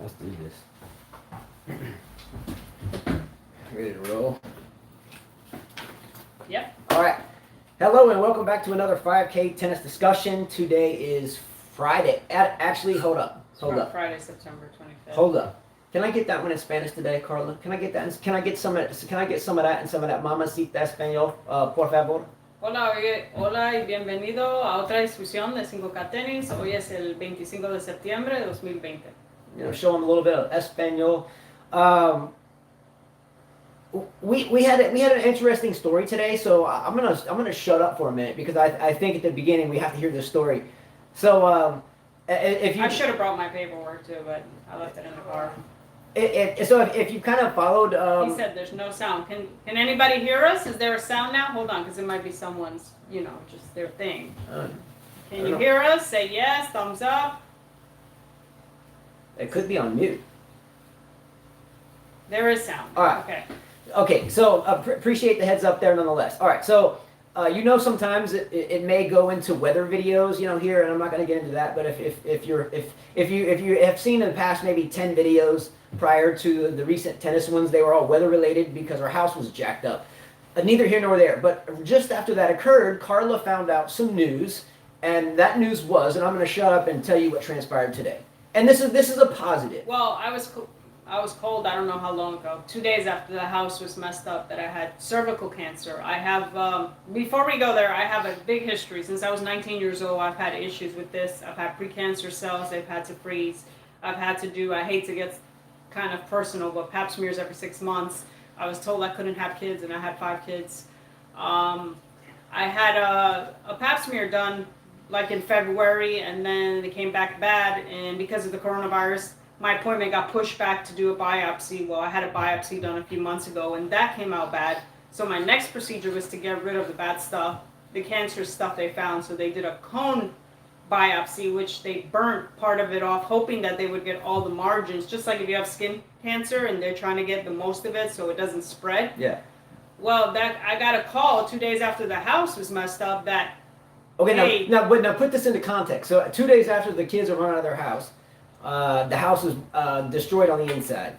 Let's do this. Ready to roll? Yep. All right. Hello and welcome back to another 5K tennis discussion. Today is Friday. Actually, hold up. Friday, September 25th. Hold up. Can I get that one in Spanish today, Carla? Can I get that? Can I get some of that and some of that Mamacita Español, por favor? Hola y bienvenido a otra discusión de 5K Tenis. Hoy es el 25 de septiembre de 2020. Show them a little bit of Español. We had an interesting story today, so I'm gonna shut up for a minute because I think at the beginning we have to hear this story. So if you I should have brought my paperwork too, but I left it in the car. So if you kind of followed, he said there's no sound. Can anybody hear us? Is there a sound now? Hold on, because it might be someone's, just their thing. Can you hear us? Say yes, thumbs up. It could be on mute. There is sound. All right. Okay. Okay, so appreciate the heads up there nonetheless. All right, so sometimes it may go into weather videos, here, and I'm not going to get into that. But if you have seen in the past maybe 10 videos prior to the recent tennis ones, they were all weather related because our house was jacked up. Neither here nor there. But just after that occurred, Carla found out some news, and that news was, and I'm going to shut up and tell you what transpired today. And this is a positive. Well, I was cold, I don't know how long ago, 2 days after the house was messed up, that I had cervical cancer. I have, before we go there, I have a big history. Since I was 19 years old, I've had issues with this. I've had precancer cells, they've had to freeze. I've had to do, I hate to get kind of personal, but pap smears every 6 months. I was told I couldn't have kids, and I had 5 kids. I had a pap smear done like in February, and then it came back bad, and because of the coronavirus, my appointment got pushed back to do a biopsy. Well, I had a biopsy done a few months ago, and that came out bad. So my next procedure was to get rid of the bad stuff, the cancerous stuff they found. So they did a cone biopsy, which they burnt part of it off, hoping that they would get all the margins, just like if you have skin cancer and they're trying to get the most of it so it doesn't spread. Yeah. Well, I got a call 2 days after the house was messed up that, okay, hey, now put this into context. So 2 days after the kids are run out of their house, the house was destroyed on the inside.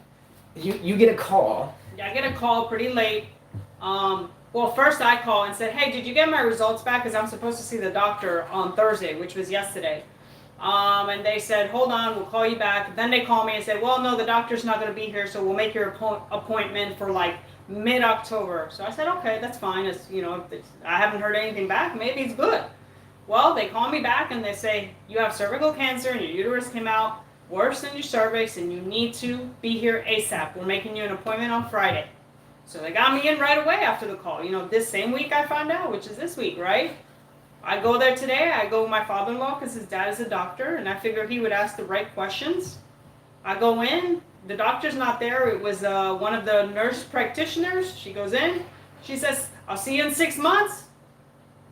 You get a call. Yeah, I get a call pretty late. Well, first I call and said, hey, did you get my results back? Because I'm supposed to see the doctor on Thursday, which was yesterday. And they said, hold on, we'll call you back. Then they call me and said, well, no, the doctor's not going to be here, so we'll make your appointment for like mid-October. So I said, okay, that's fine. I haven't heard anything back. Maybe it's good. Well, they call me back and they say, you have cervical cancer and your uterus came out worse than your cervix, and you need to be here ASAP. We're making you an appointment on Friday. So they got me in right away after the call. This same week I found out, which is this week, right? I go there today. I go with my father-in-law because his dad is a doctor, and I figured he would ask the right questions. I go in. The doctor's not there. It was one of the nurse practitioners. She goes in. She says, I'll see you in 6 months.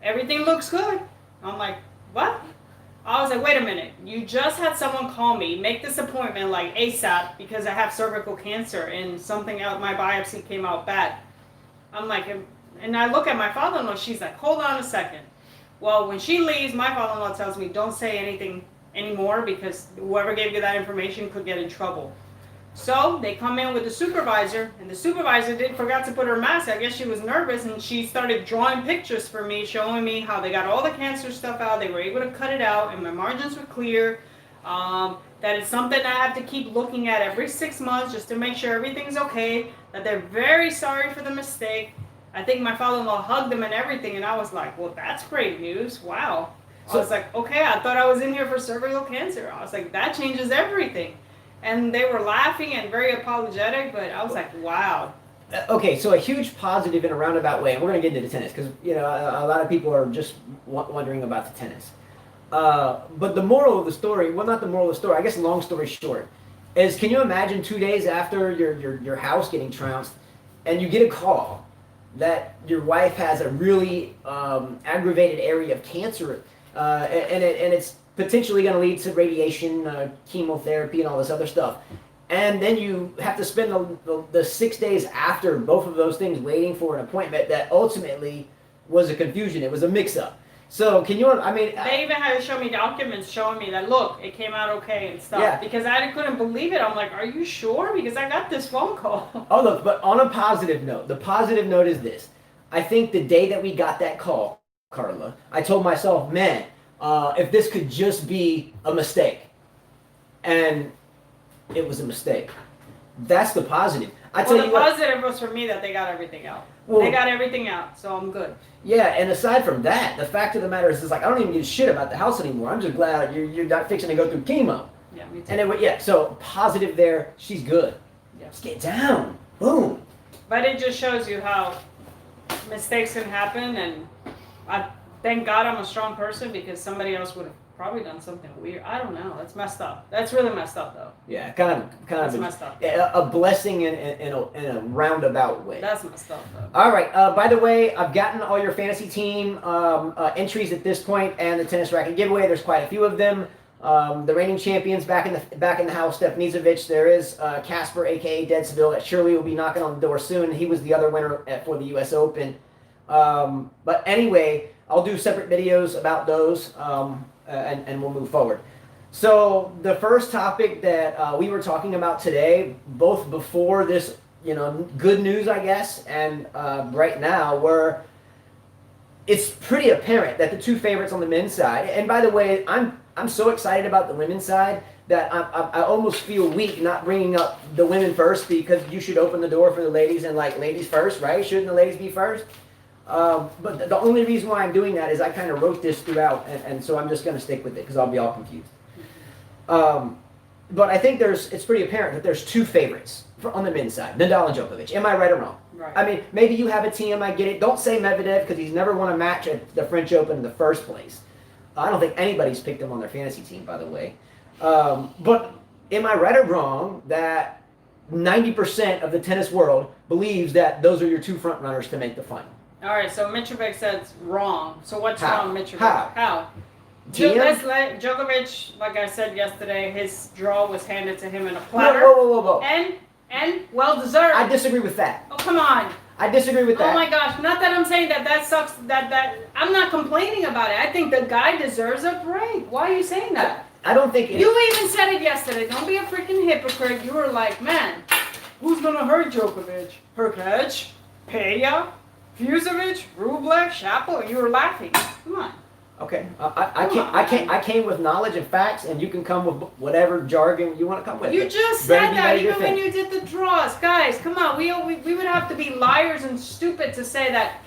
Everything looks good. I'm like, what? I was like, wait a minute, you just had someone call me, make this appointment like ASAP because I have cervical cancer and something else, my biopsy came out bad. I'm like, and I look at my father-in-law, she's like, hold on a second. Well, when she leaves, my father-in-law tells me, don't say anything anymore because whoever gave you that information could get in trouble. So they come in with the supervisor, and the supervisor forgot to put her mask. I guess she was nervous, and she started drawing pictures for me, showing me how they got all the cancer stuff out. They were able to cut it out, and my margins were clear. That it's something I have to keep looking at every 6 months just to make sure everything's okay, that they're very sorry for the mistake. I think my father-in-law hugged them and everything, and I was like, well, that's great news. Wow. I was like, okay, I thought I was in here for cervical cancer. I was like, that changes everything. And they were laughing and very apologetic, but I was like, wow. Okay, so a huge positive in a roundabout way, and we're going to get into the tennis, because a lot of people are just wondering about the tennis. But the moral of the story, well, not the moral of the story, I guess long story short, is can you imagine 2 days after your house getting trounced, and you get a call that your wife has a really aggravated area of cancer, and it's potentially going to lead to radiation, chemotherapy, and all this other stuff. And then you have to spend the 6 days after both of those things waiting for an appointment that ultimately was a confusion. It was a mix-up. So can you? I mean, they even had to show me documents showing me that look, it came out okay and stuff. Yeah. Because I couldn't believe it. I'm like, are you sure? Because I got this phone call. Oh look, but on a positive note, the positive note is this. I think the day that we got that call, Carla, I told myself, man, if this could just be a mistake, and it was a mistake. That's the positive. I tell Well, you the what. positive was for me that they got everything out. Well, They got everything out, so I'm good. Yeah, and aside from that, the fact of the matter is like I don't even give a shit about the house anymore. I'm just glad you're not fixing to go through chemo. Yeah, me too. And it, yeah, so positive there. She's good. Yeah. Just get down. Boom. But it just shows you how mistakes can happen, and I thank God I'm a strong person because somebody else would have probably done something weird. I don't know. That's messed up. That's really messed up, though. Yeah, kind That's of messed up. a blessing in a roundabout way. That's messed up, though. All right. By the way, I've gotten all your fantasy team entries at this point, and the tennis racket giveaway. There's quite a few of them. The reigning champions back in the house, Steph Nizovic. There is Casper, aka Deadsville, that surely will be knocking on the door soon. He was the other winner for the U.S. Open. But anyway, I'll do separate videos about those, and we'll move forward. So the first topic that we were talking about today, both before this, good news, I guess, and right now, were it's pretty apparent that the two favorites on the men's side, and by the way, I'm so excited about the women's side that I almost feel weak not bringing up the women first because you should open the door for the ladies and like ladies first, right? Shouldn't the ladies be first? But the only reason why I'm doing that is I kind of wrote this throughout, and so I'm just going to stick with it because I'll be all confused. But I think it's pretty apparent that there's two favorites on the men's side, Nadal and Djokovic. Am I right or wrong? Right. I mean, maybe you have a team, I get it. Don't say Medvedev because he's never won a match at the French Open in the first place. I don't think anybody's picked him on their fantasy team, by the way. But am I right or wrong that 90% of the tennis world believes that those are your two front runners to make the final? All right, so Mitrovic says wrong. So what's How? wrong, Mitrovic? How? Let's let Djokovic, like I said yesterday, his draw was handed to him in a Whoa, platter. whoa. And well deserved. I disagree with that. Oh, come on. I disagree with that. Oh my gosh, not that I'm saying that sucks, that I'm not complaining about it. I think the guy deserves a break. Why are you saying that? I don't think You even said it yesterday. Don't be a freaking hypocrite. You were like, man, who's going to hurt Djokovic? Hurkacz, Peja, Fusovic, Rublev, Shapo. You were laughing. Come on. Okay, I came with knowledge and facts, and you can come with whatever jargon you want to come with. You just said that even when you did the draws. Guys, come on. We would have to be liars and stupid to say that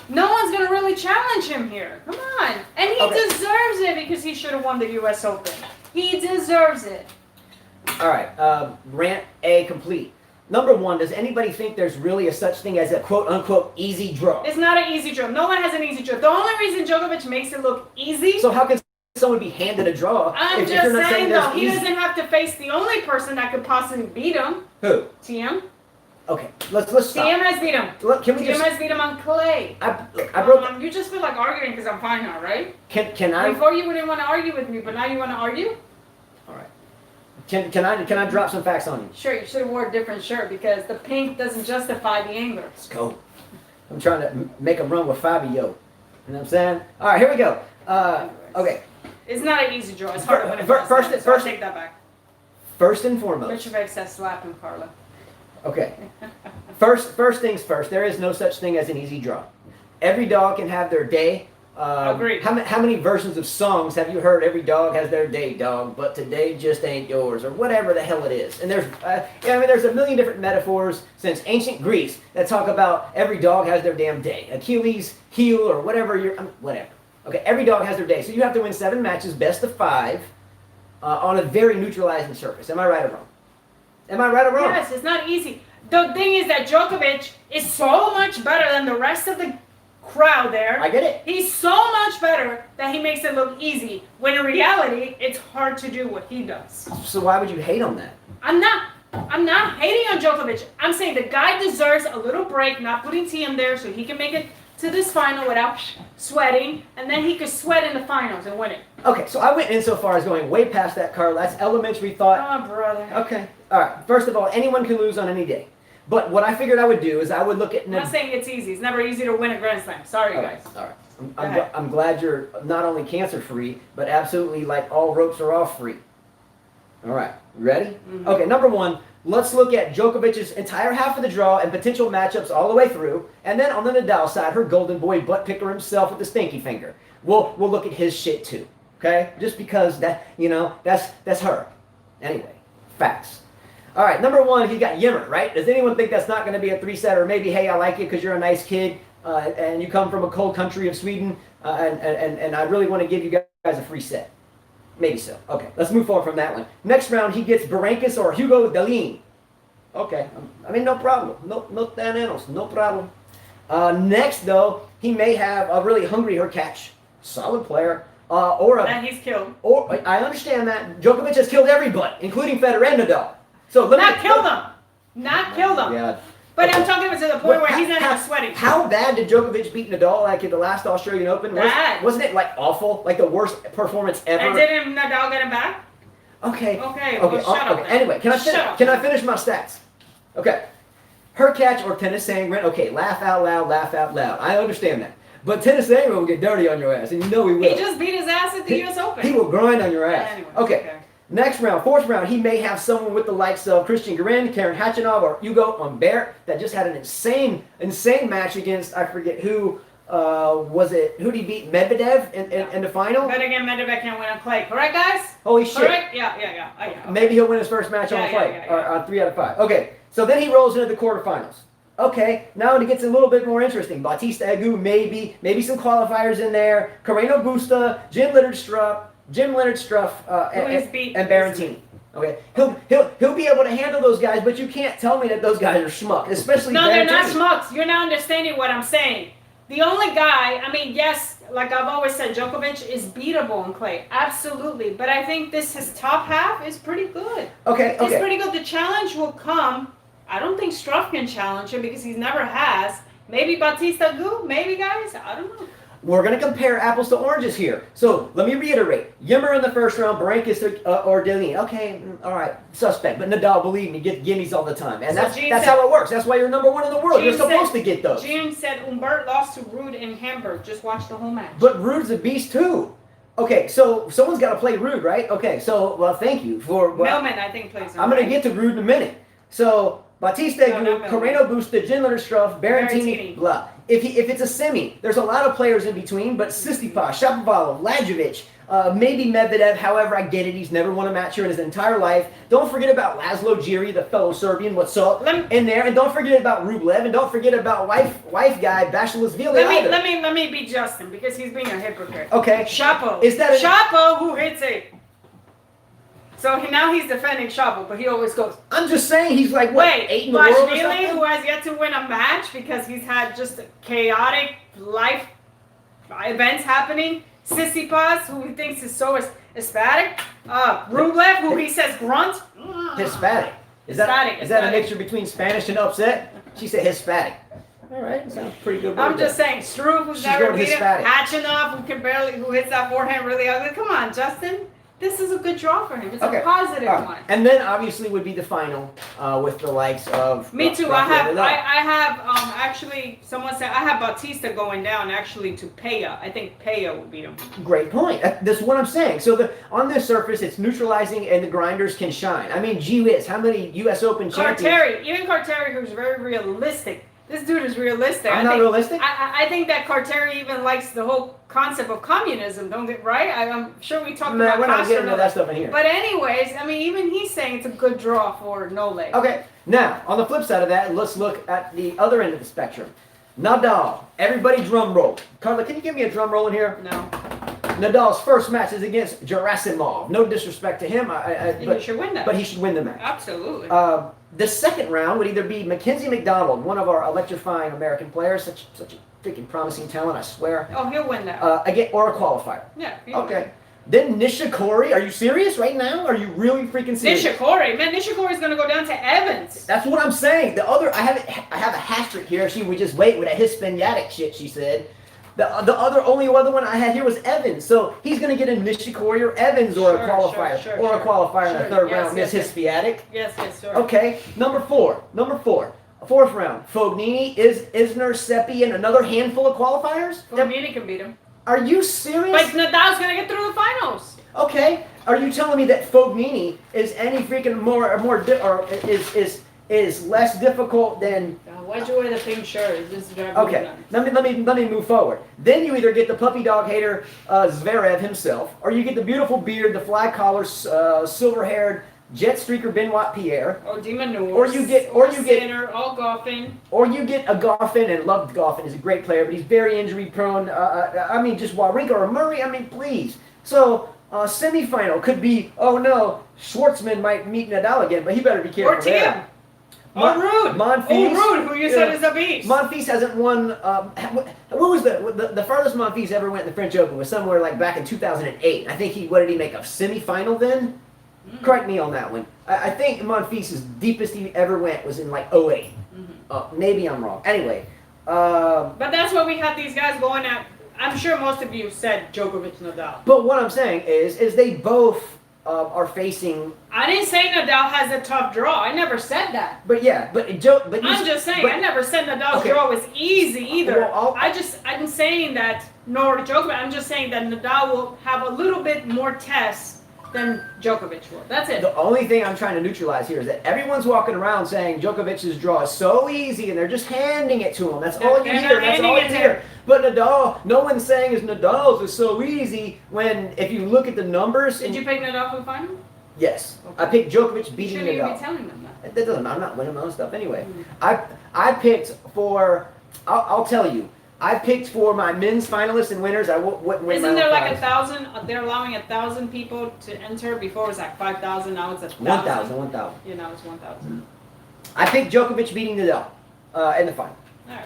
no one's going to really challenge him here. Come on. And he deserves it because he should have won the U.S. Open. He deserves it. All right, rant A complete. Number one, does anybody think there's really a such thing as a quote-unquote easy draw? It's not an easy draw. No one has an easy draw. The only reason Djokovic makes it look easy... So how can someone be handed a draw I'm if you're not saying though, there's he easy? doesn't have to face the only person that could possibly beat him. Who? TM. Okay, let's stop. TM has beat him. Look, can we TM just... has beat him on clay. I broke... You just feel like arguing because I'm fine now, right? Can I... Before you wouldn't want to argue with me, but now you want to argue? All right. Can I drop some facts on you? Sure, you should have wore a different shirt because the pink doesn't justify the anger. Let's go. I'm trying to make a run with Fabio. You know what I'm saying? All right, here we go. Okay. It's not an easy draw. It's hard to win it. First, take that back. First and foremost. Mitrovic says slap him, Carla. Okay. First things first. There is no such thing as an easy draw. Every dog can have their day. Agreed. How many versions of songs have you heard? Every dog has their day, dog, but today just ain't yours, or whatever the hell it is. And there's a million different metaphors since ancient Greece that talk about every dog has their damn day. Achilles' heel, or whatever whatever. Okay, every dog has their day. So you have to win 7 matches, best of 5, on a very neutralizing surface. Am I right or wrong? Am I right or wrong? Yes, it's not easy. The thing is that Djokovic is so much better than the rest of the crowd there. I get it. He's so much better that he makes it look easy, when in reality, it's hard to do what he does. So why would you hate on that? I'm not hating on Djokovic. I'm saying the guy deserves a little break, not putting TM there so he can make it to this final without sweating, and then he could sweat in the finals and win it. Okay, so I went insofar as going way past that, Carl. That's elementary thought. Oh, brother. Okay. All right. First of all, anyone can lose on any day. But what I figured I would do is I would look at. I'm not saying it's easy. It's never easy to win a Grand Slam. Sorry, guys. All right. I'm glad you're not only cancer free, but absolutely like all ropes are off free. All right. You ready? Mm-hmm. Okay. Number one. Let's look at Djokovic's entire half of the draw and potential matchups all the way through. And then on the Nadal side, her golden boy butt picker himself with the stinky finger. We'll look at his shit too. Okay? Just because that's her. Anyway, facts. All right, number one, he got Yimmer, right? Does anyone think that's not going to be a 3-set, or maybe, hey, I like you because you're a nice kid and you come from a cold country of Sweden and I really want to give you guys a free set? Maybe so. Okay, let's move forward from that one. Next round, he gets Berankis or Hugo Delin. Okay, I mean, no problem. No tanenos, no problem. Next, though, he may have a really hungry Hurkacz. Solid player. And he's killed. Or I understand that. Djokovic has killed everybody, including Federer and Nadal. So Not killed them. God. But I'm talking about to the point where he's not even sweating. How bad did Djokovic beat Nadal like at the last Australian Open? Wasn't it like awful? Like the worst performance ever? And didn't Nadal get him back? Okay. Well, shut up. Anyway, can I finish my stats? Okay. Hurkacz or Tennis Sangren, okay, laugh out loud. I understand that. But Tennis Sangren will get dirty on your ass, and you know he will. He just beat his ass at the U.S. Open. He will grind on your ass. Anyway, okay. Next round, fourth round, he may have someone with the likes of Christian Garin, Karen Khachanov, or Hugo Humbert that just had an insane match against, I forget who, who did he beat? Medvedev in the final? But again, Medvedev can't win on clay. Correct, guys? Holy shit. Correct? Yeah. Okay. Maybe he'll win his first match on clay, or on 3 out of 5. Okay, so then he rolls into the quarterfinals. Okay, now it gets a little bit more interesting. Bautista Agut, maybe some qualifiers in there. Carreno Busta, Jim Leonard Struff, and Berrettini. Okay, he'll be able to handle those guys, but you can't tell me that those guys are schmuck, especially. No, Berrettini. they're not schmucks. You're not understanding what I'm saying. The only guy, I mean, yes, like I've always said, Djokovic is beatable in clay, absolutely. But I think his top half is pretty good. Okay. It's pretty good. The challenge will come. I don't think Struff can challenge him because he never has. Maybe Bautista Agut, maybe, guys. I don't know. We're going to compare apples to oranges here. So let me reiterate. Yimmer in the first round, Berankis or Delin. Okay, all right, suspect. But Nadal, believe me, gets gimmies all the time. And that's how it works. That's why you're number one in the world. You're supposed to get those. Jim said Humbert lost to Ruud in Hamburg. Just watch the whole match. But Ruud's a beast too. Okay, so someone's got to play Ruud, right? Okay, so, well, thank you for... Well, Millman, I think, plays him. I'm going to get to Ruud in a minute. So... Bautista Agut, Carreno Busta, Jim Leonard Struff, Berrettini, blah. If it's a semi, there's a lot of players in between, but Tsitsipas, Shapovalov, Lajovic, maybe Medvedev. However, I get it. He's never won a match here in his entire life. Don't forget about Laszlo Giri, the fellow Serbian. What's up in there? And don't forget about Rublev. And don't forget about wife guy Basilashvili. Let me be Justin because he's being a hypocrite. Okay. Shapo. Shapo who hits it. So now he's defending Shapo, but he always goes. I'm just saying he's like, what, 8 in the world or something? Who has yet to win a match because he's had just chaotic life events happening. Tsitsipas, who he thinks is so ecstatic. Rublev, who he says grunt. Hispanic. Is that a mixture between Spanish and upset? She said Hispanic. All right, sounds pretty good. I'm just saying, Struve, who's never beat him. Khachanov, who hits that forehand really ugly. Come on, Justin. This is a good draw for him. It's a positive one. And then obviously would be the final with the likes of. Me too. I have actually someone said I have Bautista going down actually to Peja. I think Peja would beat him. Great point. That's what I'm saying. So on this surface, it's neutralizing and the grinders can shine. I mean, gee whiz, how many U.S. Open champions? Even Carteri, who's very realistic. This dude is realistic. I'm not realistic? I think that Carteri even likes the whole concept of communism, don't get right? I'm sure we talked about we're not getting into that stuff in here. But anyways, I mean, even he's saying it's a good draw for Nole. Okay, now, on the flip side of that, let's look at the other end of the spectrum. Nadal, everybody drum roll. Carla, can you give me a drum roll in here? No. Nadal's first match is against Gerasimov. No disrespect to him. He should win that. But he should win the match. Absolutely. The second round would either be Mackenzie McDonald, one of our electrifying American players, such a freaking promising talent, I swear. Oh, he'll win that. Again, or a qualifier. Yeah. Okay. Then Nishikori. Are you serious right now? Are you really freaking serious? Nishikori, man, Nishikori's gonna go down to Evans. That's what I'm saying. The other, I have a hashtag here. She would just wait with that Hispaniatic shit. She said. The only other one I had here was Evans. So he's going to get a Nishikori or Evans or a qualifier. A qualifier in the third round. Miss Hispaniatic. Yes, sure. Okay, number four. Fourth round. Fognini, Isner, Seppi, and another handful of qualifiers? Fognini can beat him. Are you serious? But Nadal's going to get through the finals. Okay. Are you telling me that Fognini is any freaking is less difficult than? Why'd you wear the pink shirt? Just okay. Let me move forward. Then you either get the puppy dog hater Zverev himself, or you get the beautiful beard, the fly collar, silver-haired jet streaker Benoit Pierre, or Di Manuel, or you get Sinner, all Goffin, or you get a Goffin, and loved Goffin. Is a great player, but he's very injury prone. I mean, just Wawrinka or Murray. I mean, please. So semifinal could be. Oh no, Schwartzman might meet Nadal again, but he better be careful. Or Thiem. Or Ruud. Monfils. Oh, Ruud, who you said is a beast. Monfils hasn't won. What was the farthest Monfils ever went in the French Open was somewhere like back in 2008. I think what did he make, a semifinal then? Correct me on that one. I think Monfils' deepest he ever went was in like 08. Maybe I'm wrong. Anyway. But that's what we had these guys going at. I'm sure most of you said Djokovic Nadal. But what I'm saying is they both are facing. I didn't say Nadal has a tough draw. I never said that. But yeah, but I'm just saying. I never said Nadal's draw was easy either. Well, I'm saying that nor Djokovic. I'm just saying that Nadal will have a little bit more tests than Djokovic will. That's it. The only thing I'm trying to neutralize here is that everyone's walking around saying Djokovic's draw is so easy, and they're just handing it to him. That's all you hear. That's all you hear. But Nadal, no one's saying is Nadal's is so easy. When if you look at the numbers, did you pick Nadal for the final? Yes, okay. I picked Djokovic beating Nadal. You shouldn't even be telling them that. That doesn't. I'm not winning my own stuff anyway. I picked for. I'll tell you. I picked for my men's finalists and winners. I wouldn't win. Isn't there like 1,000? They're allowing 1,000 people to enter. Before it was like 5,000. Now it's at 1,000. 1,000. Yeah, now it's 1,000. I picked Djokovic beating Nadal in the final.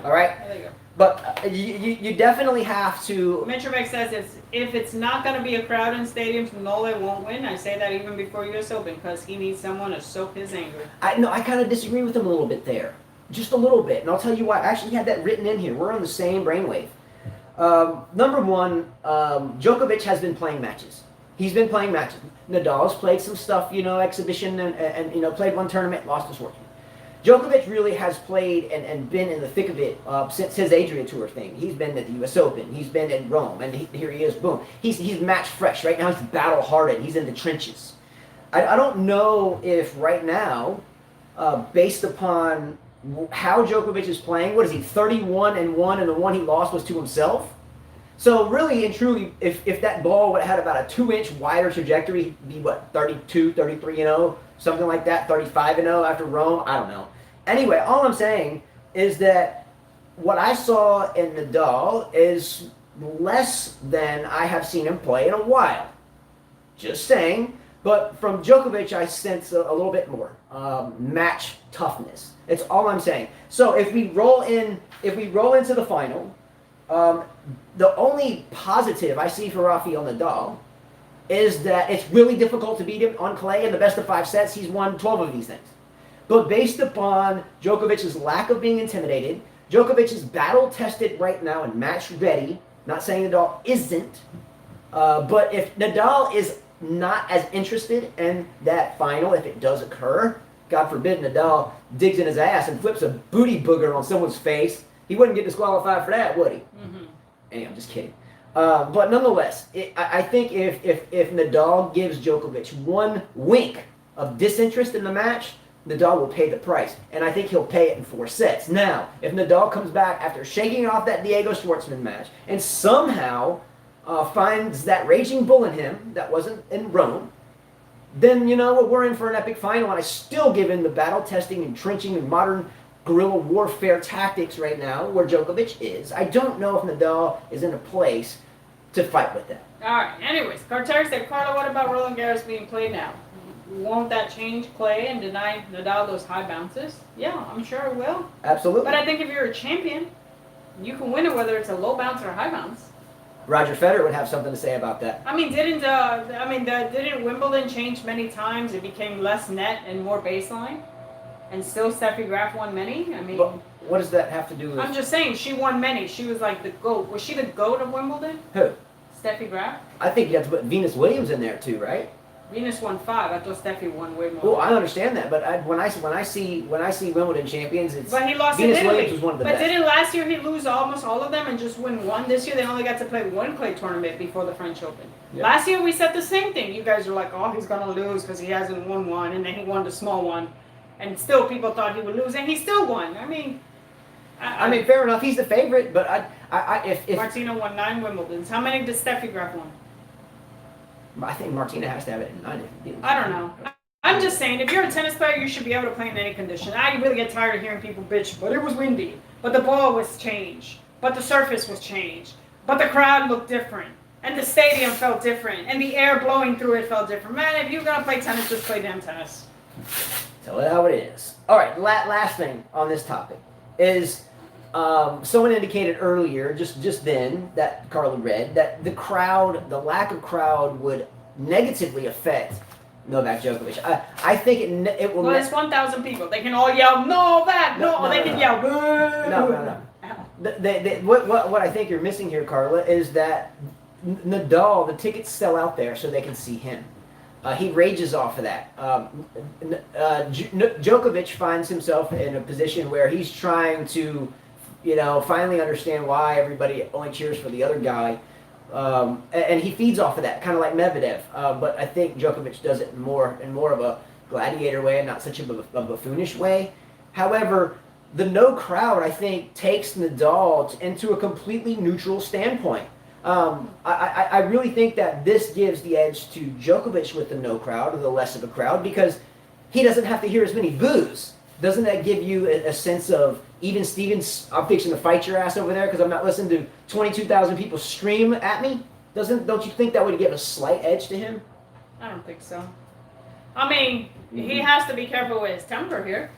All right. There you go. But you definitely have to. Mitrovic says if it's not going to be a crowd in stadiums, Nole won't win. I say that even before U.S. Open because he needs someone to soak his anger. I kind of disagree with him a little bit there. Just a little bit, and I'll tell you why. I actually had that written in here. We're on the same brainwave. Number one, Djokovic has been playing matches. He's been playing matches. Nadal's played some stuff, exhibition, and played one tournament, lost his fortune. Djokovic really has played and been in the thick of it since his Adria Tour thing. He's been at the U.S. Open. He's been in Rome, and here he is. Boom. He's match fresh right now. He's battle hardened. He's in the trenches. I don't know if right now, based upon how Djokovic is playing, what is he, 31-1, and the one he lost was to himself? So really and truly, if that ball would have had about a 2-inch wider trajectory, he'd be what, 32, 33-0, something like that, 35-0 after Rome? I don't know. Anyway, all I'm saying is that what I saw in Nadal is less than I have seen him play in a while. Just saying. But from Djokovic, I sense a little bit more match toughness. It's all I'm saying. So if we roll into the final, the only positive I see for Rafael Nadal is that it's really difficult to beat him on clay in the best of 5 sets. He's won 12 of these things. But based upon Djokovic's lack of being intimidated, Djokovic is battle-tested right now and match-ready. Not saying Nadal isn't. But if Nadal is not as interested in that final, if it does occur, God forbid Nadal digs in his ass and flips a booty booger on someone's face, he wouldn't get disqualified for that, would he? Hey, I'm just kidding. But nonetheless, I think if Nadal gives Djokovic one wink of disinterest in the match, Nadal will pay the price. And I think he'll pay it in 4 sets. Now, if Nadal comes back after shaking off that Diego Schwartzman match and somehow finds that raging bull in him that wasn't in Rome, then we're in for an epic final, and I still give him the battle testing and trenching and modern guerrilla warfare tactics right now where Djokovic is. I don't know if Nadal is in a place to fight with that. All right. Anyways, Carter said, Carla, what about Roland Garros being played now? Won't that change play and deny Nadal those high bounces? Yeah, I'm sure it will. Absolutely. But I think if you're a champion, you can win it whether it's a low bounce or a high bounce. Roger Federer would have something to say about that. I mean, didn't Wimbledon change many times? It became less net and more baseline, and still Steffi Graf won many. I mean, but what does that have to do with? I'm just saying she won many. She was like the GOAT. Was she the GOAT of Wimbledon? Who? Steffi Graf. I think you have to put Venus Williams in there too, right? Venus won 5. I thought Steffi won way more. Well, I understand that, but when I see Wimbledon champions, it's but he lost Venus in Italy. Williams was one of the best. But didn't last year he lose almost all of them and just win one? This year they only got to play one clay tournament before the French Open. Yeah. Last year we said the same thing. You guys were like, oh, he's gonna lose because he hasn't won one, and then he won the small one, and still people thought he would lose, and he still won. I mean, fair enough. He's the favorite, but if Martina won 9 Wimbledons, how many did Steffi Graf win? I think Martina has to have it in 9. I don't know. I'm just saying, if you're a tennis player, you should be able to play in any condition. I really get tired of hearing people bitch, but it was windy, but the ball was changed, but the surface was changed, but the crowd looked different, and the stadium felt different, and the air blowing through it felt different. Man, if you're going to play tennis, just play damn tennis. Tell it how it is. All right, last thing on this topic is someone indicated earlier, just then, that Carla read, that the lack of crowd would negatively affect Novak Djokovic. I think it will. Well, it's 1,000 people. They can all yell, Novak, no, or they can yell, boo. No. What I think you're missing here, Carla, is that Nadal, the tickets sell out there so they can see him. He rages off of that. Djokovic finds himself in a position where he's trying to, finally understand why everybody only cheers for the other guy. And he feeds off of that, kind of like Medvedev. But I think Djokovic does it in more of a gladiator way and not such a buffoonish way. However, the no crowd, I think, takes Nadal into a completely neutral standpoint. I really think that this gives the edge to Djokovic with the no crowd, or the less of a crowd, because he doesn't have to hear as many boos. Doesn't that give you a sense of, even Stevens, I'm fixing to fight your ass over there because I'm not listening to 22,000 people scream at me? Don't you think that would give a slight edge to him? I don't think so. I mean, he has to be careful with his temper here.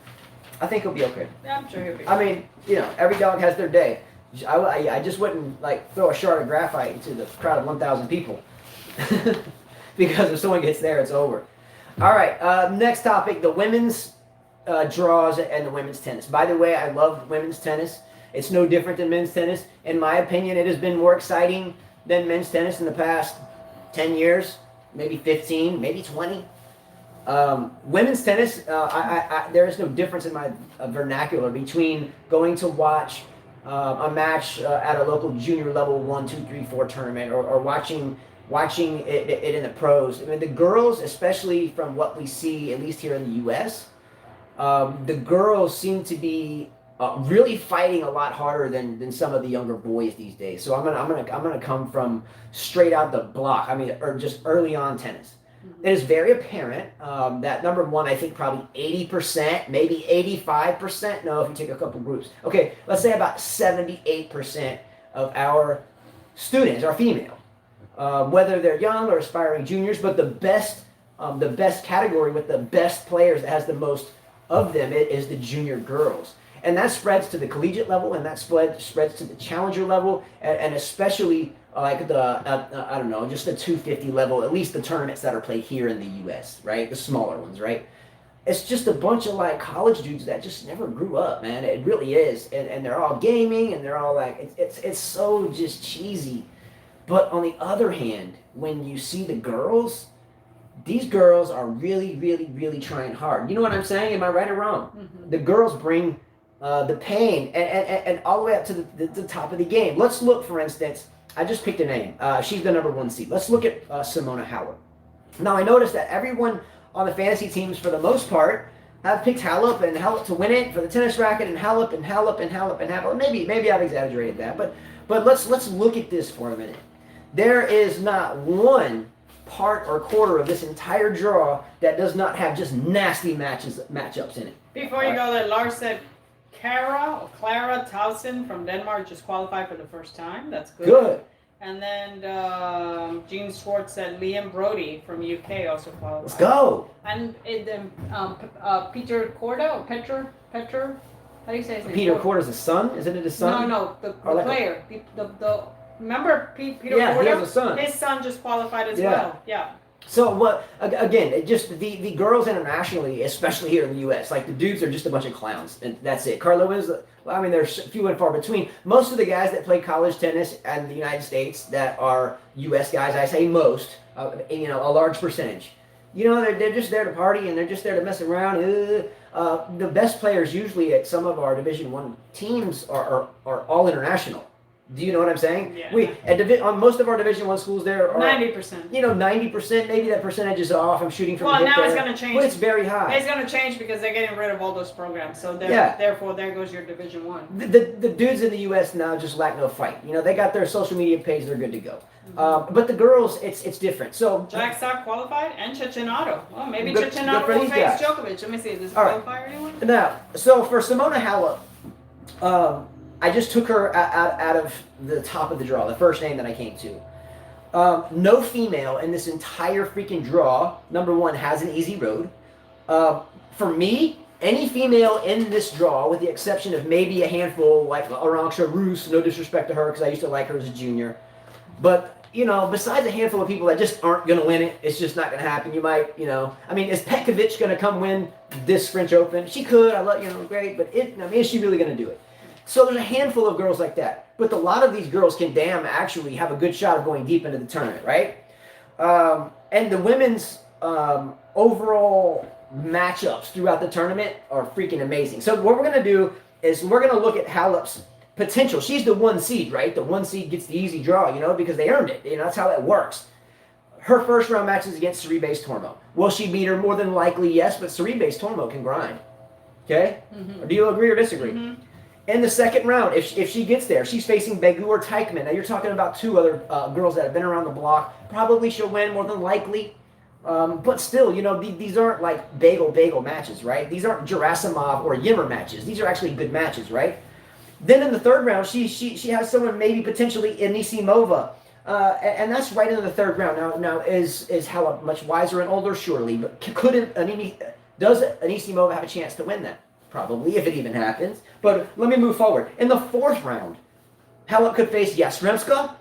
I think he'll be okay. Yeah, I'm sure he'll be okay. I mean, every dog has their day. I just wouldn't throw a shard of graphite into the crowd of 1,000 people. Because if someone gets there, it's over. All right, next topic, the women's draws and the women's tennis. By the way, I love women's tennis. It's no different than men's tennis. In my opinion, it has been more exciting than men's tennis in the past 10 years, maybe 15, maybe 20. Women's tennis, there is no difference in my vernacular between going to watch a match at a local junior level 1, 2, 3, 4 tournament, or watching it in the pros. I mean, the girls, especially from what we see, at least here in the U.S., the girls seem to be really fighting a lot harder than some of the younger boys these days. So I'm gonna come from straight out the block. I mean, or just early on tennis. It is very apparent that number one, I think probably 80%, maybe 85%. No, if you take a couple groups. Okay, let's say about 78% of our students are female, whether they're young or aspiring juniors. But the best category with the best players that has the most of them is the junior girls. And that spreads to the collegiate level, and that spreads to the challenger level, and especially like I don't know, just the 250 level, at least the tournaments that are played here in the U.S., right? The smaller ones, right? It's just a bunch of like college dudes that just never grew up, man. It really is. And they're all gaming, and they're all like, it's so just cheesy. But on the other hand, when you see the girls, these girls are really, really, really trying hard. You know what I'm saying? Am I right or wrong? Mm-hmm. The girls bring the pain and all the way up to the top of the game. Let's look, for instance, I just picked a name. She's the number 1 seed. Let's look at Simona Halep. Now, I noticed that everyone on the fantasy teams, for the most part, have picked Halep and Halep to win it for the tennis racket, and Halep and Halep and Halep and Halep. Maybe I've exaggerated that, but let's look at this for a minute. There is not one part or quarter of this entire draw that does not have just nasty matchups in it. Before you go there, Lars said Clara Towson from Denmark just qualified for the first time. That's good. Good. And then Gene Schwartz said Liam Brody from UK also qualified. Let's go. And Peter Korda or Petr? How do you say his name? Peter Korda's his son? Isn't it his son? No, the player. The remember Peter Korda? Yeah, he has a son. His son just qualified as well. Yeah. So what? Again, just the girls internationally, especially here in the U.S., like the dudes are just a bunch of clowns, and that's it. Carla wins. I mean, there's few and far between. Most of the guys that play college tennis in the United States that are U.S. guys, I say most, a large percentage, they're just there to party and they're just there to mess around. The best players usually at some of our Division One teams are all international. Do you know what I'm saying? Yeah. On most of our Division One schools, there are 90%. 90%. Maybe that percentage is off. I'm shooting from Well, the hip now it's there, going to change. but it's very high. It's going to change because they're getting rid of all those programs. So therefore, there goes your Division One. The dudes in the U.S. now just lack no fight. They got their social media page. They're good to go. But the girls, it's different. So Jack Sock qualified and Cecchinato. Oh, maybe Good Cecchinato for will these face guys. Djokovic. Let me see. Does he All right. qualify or anyone? Now, so for Simona Halep, I just took her out of the top of the draw, the first name that I came to. No female in this entire freaking draw, number one, has an easy road. For me, any female in this draw, with the exception of maybe a handful, like Arantxa Rus, no disrespect to her because I used to like her as a junior. But, besides a handful of people that just aren't going to win it, it's just not going to happen. You might, is Petkovic going to come win this French Open? She could, great, but is she really going to do it? So there's a handful of girls like that. But a lot of these girls can actually have a good shot of going deep into the tournament, right? And the women's overall matchups throughout the tournament are freaking amazing. So what we're going to do is we're going to look at Halep's potential. She's the 1 seed, right? The 1 seed gets the easy draw, because they earned it. That's how that works. Her first round match is against Sorribes Tormo. Will she beat her? More than likely, yes, but Sorribes Tormo can grind. Okay? Mm-hmm. Do you agree or disagree? Mm-hmm. In the second round, if she gets there, she's facing Begu or Teichmann. Now you're talking about two other girls that have been around the block. Probably she'll win more than likely. But still, these aren't like bagel matches, right? These aren't Gerasimov or Yimmer matches. These are actually good matches, right? Then in the third round, she has someone maybe potentially Anisimova. And that's right into the third round. Now is Halep much wiser and older? Surely. But does Anisimova have a chance to win that? Probably, if it even happens. But let me move forward. In the fourth round, Halep could face Yastremska,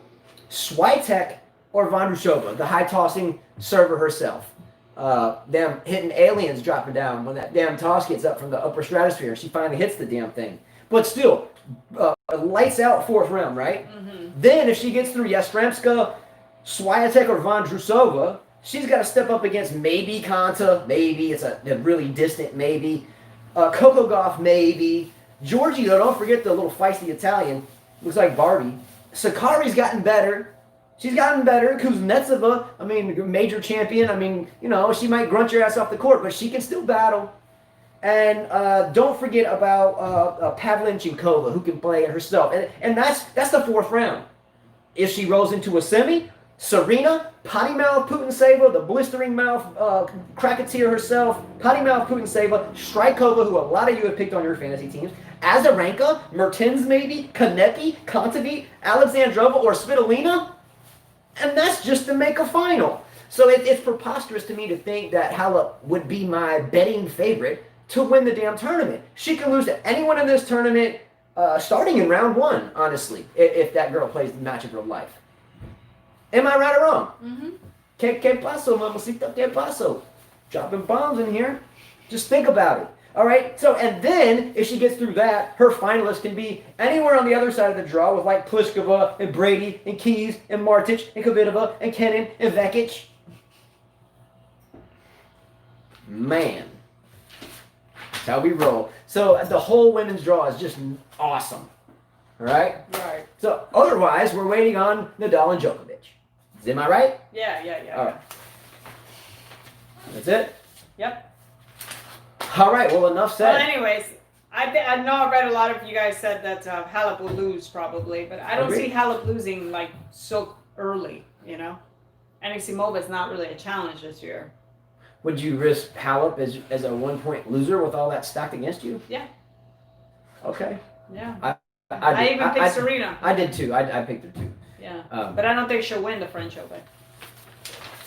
Swiatek, or Vondrousova, the high-tossing server herself. Damn, hitting aliens dropping down when that damn toss gets up from the upper stratosphere. She finally hits the damn thing. But still, lights out fourth round, right? Mm-hmm. Then if she gets through Yastremska, Swiatek, or Vondrousova, she's got to step up against maybe Konta, maybe. It's a really distant maybe. Coco Gauff, maybe. Giorgio, don't forget the little feisty Italian. Looks like Barbie. Sakari's gotten better. She's gotten better. Kuznetsova, major champion. She might grunt your ass off the court, but she can still battle. And don't forget about Pavlyuchenkova, who can play it herself. And that's the fourth round. If she rolls into a semi, Serena, potty mouth Putintseva, the blistering mouth cracketeer herself, potty mouth Putintseva, Strykova, who a lot of you have picked on your fantasy teams, Azarenka, Mertens maybe, Kanepi, Kontaveit, Alexandrova, or Svitolina, and that's just to make a final. So it's preposterous to me to think that Halep would be my betting favorite to win the damn tournament. She can lose to anyone in this tournament starting in round one, honestly, if that girl plays the match of her life. Am I right or wrong? Mm-hmm. Que paso, mamacita, que paso? Dropping bombs in here. Just think about it. All right? So, and then, if she gets through that, her finalists can be anywhere on the other side of the draw with like Pliskova and Brady and Keys and Martic and Kvitova and Kenin and Vekic. Man. That's how we roll. So, the whole women's draw is just awesome. All right? Right. So, otherwise, we're waiting on Nadal and Djokovic. Am I right? Yeah. All right. That's it? Yep. All right, well, enough said. Well, anyways, I know I read a lot of you guys said that Halep will lose probably, but I don't see Halep losing like so early, Anisimova is not really a challenge this year. Would you risk Halep as a 1-point loser with all that stacked against you? Yeah. Okay. Yeah. I even picked Serena. I did too. I picked her too. Yeah. But I don't think she'll win the French Open.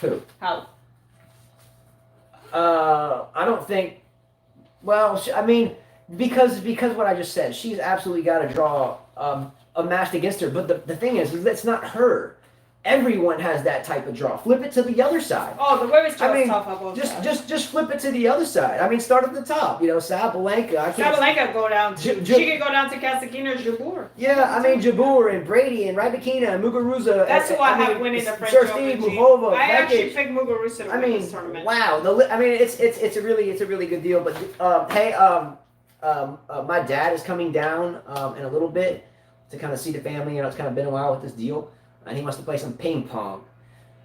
Who? Halep. I don't think. Well, because what I just said, she's absolutely got to draw a match against her. But the thing is that's not her. everyone has that type of draw. Flip it to the other side. Oh, the women's draw I mean, is tough on both sides. just flip it to the other side. I mean, start at the top. You know, Sabalenka. Sabalenka go down to, she could go down to Kasatkina or Jabeur. Yeah, I mean, Jabeur and Brady and Rybakina and Muguruza. That's who I have winning the French Sir Open. Steve Muvova. I actually picked Muguruza to I win mean, this tournament. wow. I mean, it's a really good deal. But hey, my dad is coming down in a little bit to kind of see the family. You know, it's kind of been a while with this deal, and he wants to play some ping pong.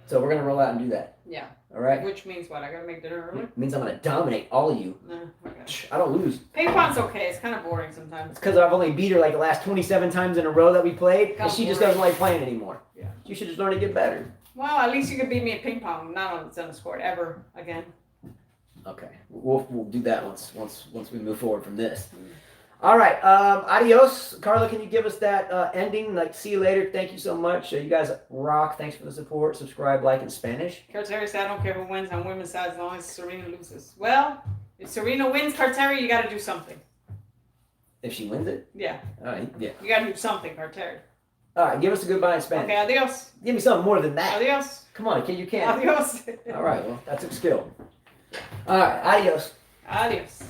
So we're gonna roll out and do that. Yeah. All right. Which means what? I gotta make dinner early. It means I'm gonna dominate all of you. No, okay. I don't lose. Ping pong's okay. It's kind of boring sometimes. It's because I've only beat her like the last 27 times in a row that we played, and she just boring. doesn't like playing anymore. Yeah. You should just learn to get better. Well, at least you could beat me at ping pong, not on the tennis court ever again. Okay, we'll do that once we move forward from this. All right, adios. Carla, can you give us that ending? Like, see you later. Thank you so much. You guys rock. Thanks for the support. Subscribe, like in Spanish. Carteri said, I don't care who wins on women's side as long as Serena loses. Well, if Serena wins, Carteri, you got to do something. If she wins it? Yeah. All right, yeah. You got to do something, Carteri. All right, give us a goodbye in Spanish. Okay, adios. Give me something more than that. Adios. Come on, kid, you can't. Adios. All right, well, that took skill. All right, adios. Adios.